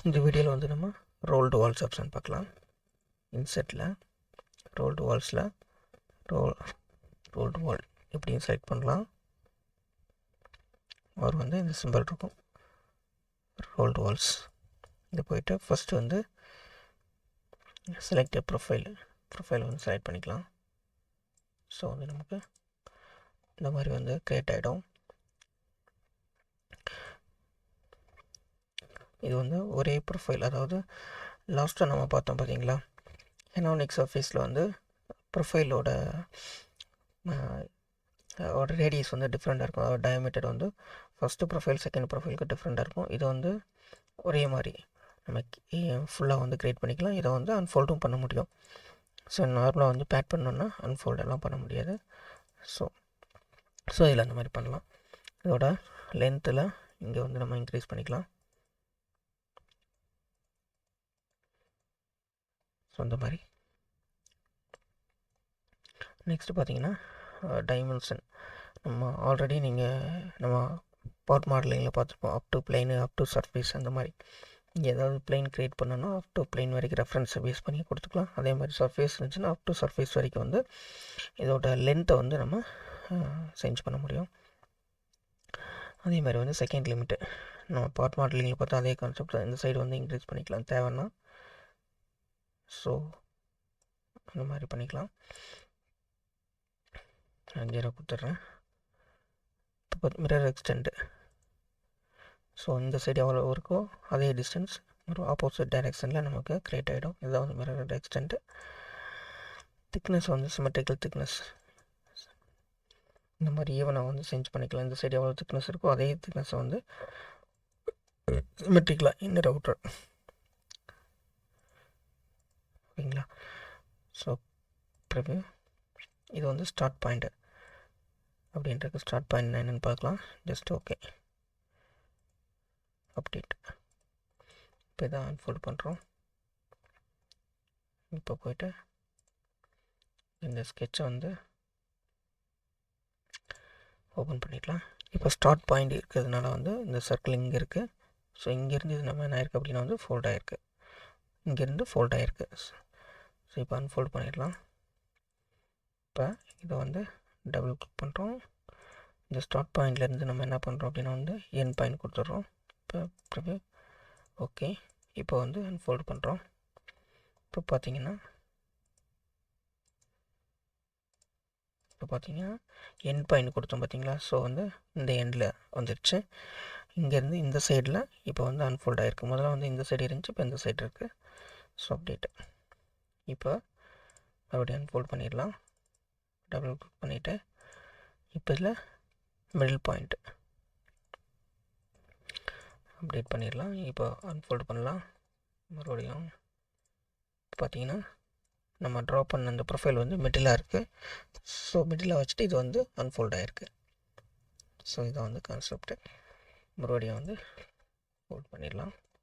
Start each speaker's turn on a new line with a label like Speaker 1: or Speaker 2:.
Speaker 1: இந்த வீடியோவில் வந்து நம்ம ரோல்டு வால்ஸ் ஆப்ஷன் பார்க்கலாம். இன்செட்டில் ரோல்டு வால்ஸில் ரோல்டு வால் இப்படியும் செலக்ட் பண்ணலாம். அவர் வந்து இந்த சிம்பிள் இருக்கும் ரோல்டு வால்ஸ். இது போய்ட்டு ஃபஸ்ட்டு வந்து செலக்ட் ப்ரொஃபைல் வந்து செலக்ட் பண்ணிக்கலாம். ஸோ வந்து நமக்கு இந்த மாதிரி வந்து க்ரியேட் ஆகிடும். இது வந்து ஒரே ப்ரொஃபைல், அதாவது லாஸ்ட்டாக நம்ம பார்த்தோம் பார்த்தீங்களா, எனானிக் சர்ஃபேஸில் வந்து ப்ரொஃபைலோட ரேடியஸ் வந்து டிஃப்ரெண்ட்டாக இருக்கும். அதாவது டயமீட்டர் வந்து ஃபஸ்ட்டு ப்ரொஃபைல் செகண்ட் ப்ரொஃபைலுக்கு டிஃப்ரெண்ட்டாக இருக்கும். இது வந்து ஒரே மாதிரி நம்ம ஃபுல்லாக வந்து க்ரியேட் பண்ணிக்கலாம். இதை வந்து அன்ஃபோல்டும் பண்ண முடியும். ஸோ நார்மலாக வந்து பேட் பண்ணோன்னா அன்ஃபோல்டெல்லாம் பண்ண முடியாது. ஸோ இதில் அந்த மாதிரி பண்ணலாம். இதோட லென்த்தில் இங்கே வந்து நம்ம இன்க்ரீஸ் பண்ணிக்கலாம். ஸோ அந்த மாதிரி நெக்ஸ்ட்டு பார்த்தீங்கன்னா டைமென்ஷன். நம்ம ஆல்ரெடி நம்ம பார்ட் மாடலிங்கில் பார்த்துருப்போம். Up to plain, up to surface, அந்த மாதிரி இங்கே ஏதாவது பிளெயின் க்ரியேட் பண்ணோன்னா அப் டு பிளெயின் வரைக்கும் ரெஃபரன்ஸை பேஸ் பண்ணி கொடுத்துக்கலாம். அதே மாதிரி சர்ஃபேஸ் இருந்துச்சுன்னா அப் டு சர்ஃபேஸ் வரைக்கும் வந்து இதோட லென்த்தை வந்து நம்ம சேஞ்ச் பண்ண முடியும். அதே மாதிரி வந்து செகண்ட் லிமிட்டு நம்ம பார்ட் மாடலிங்கில் பார்த்தா அதே கான்செப்ட் தான். இந்த சைடு வந்து இன்க்ரீஸ் பண்ணிக்கலாம் தேவைன்னா. ஸோ அந்த மாதிரி பண்ணிக்கலாம். 0 கொடுத்துட்றேன். இப்போ மிரர் எக்ஸ்டெண்டு. ஸோ இந்த சைடு எவ்வளோ இருக்கோ அதே டிஸ்டன்ஸ் ஒரு ஆப்போசிட் டைரெக்ஷனில் நமக்கு க்ரியேட் ஆகிடும். இதுதான் வந்து மிரர் எக்ஸ்டெண்டு. திக்னஸ் வந்து சிமெட்ரிக்கல் திக்னஸ் இந்த மாதிரி ஈவனாக வந்து சேஞ்ச் பண்ணிக்கலாம். இந்த சைடு எவ்வளோ திக்னஸ் இருக்கோ அதே திக்னஸை வந்து சிமெட்ரிக்கலாக இன்னர் அவுட்டர், ஓகேங்களா. ஸோ ப்ரிவ்யூ இது வந்து ஸ்டார்ட் பாயிண்ட்டு அப்படின்றது. ஸ்டார்ட் பாயிண்ட் என்னென்னு பார்க்கலாம். Just okay update. இப்போ இதான் அன்ஃபோல்ட் பண்ணுறோம். இப்போ போய்ட்டு இந்த ஸ்கெட்சை வந்து ஓப்பன் பண்ணிக்கலாம். இப்போ ஸ்டார்ட் பாயிண்ட் இருக்கிறதுனால வந்து இந்த சர்க்கிள் இங்கே இருக்குது. ஸோ இங்கேருந்து இது நம்ம என்ன ஆயிருக்கு அப்படின்னா வந்து ஃபோல்ட் ஆகிருக்கு. இங்கேருந்து ஃபோல்ட் ஆகிருக்கு. ஸோ இப்போ அன்ஃபோல்ட் பண்ணிடலாம். இப்போ இதை வந்து டபுள் கிளிக் பண்ணுறோம். இந்த ஸ்டார்ட் பாயிண்ட்லேருந்து நம்ம என்ன பண்ணுறோம் அப்படின்னா வந்து என் பாயிண்ட் கொடுத்துட்றோம். இப்போ ஓகே. இப்போ வந்து அன்ஃபோல்ட் பண்ணுறோம். இப்போ பார்த்தீங்கன்னா என் பாயிண்ட் கொடுத்தோம் பார்த்தீங்களா. ஸோ வந்து இந்த எண்டில் வந்துடுச்சு. இங்கேருந்து இந்த சைடில் இப்போ வந்து அன்ஃபோல்ட் ஆகிருக்கு. முதல்ல வந்து இந்த சைடு இருந்துச்சு, இப்போ இந்த சைடு இருக்குது. So update. இப்போ மறுபடியும் அன்ஃபோல்ட் பண்ணிடலாம். டபுள் கிளிக் பண்ணிவிட்டு இப்போ இதில் மிடில் பாயிண்ட்டு அப்டேட் பண்ணிடலாம். இப்போ அன்ஃபோல்ட் பண்ணலாம். மறுபடியும் பார்த்தீங்கன்னா நம்ம ட்ரா பண்ண அந்த ப்ரொஃபைல் வந்து மிடிலாக இருக்குது. ஸோ மிடிலாக வச்சுட்டு இது வந்து அன்ஃபோல்ட் ஆகிருக்கு. ஸோ இதை வந்து கான்செப்ட்டு மறுபடியும் வந்து ஃபோல்ட் பண்ணிடலாம்.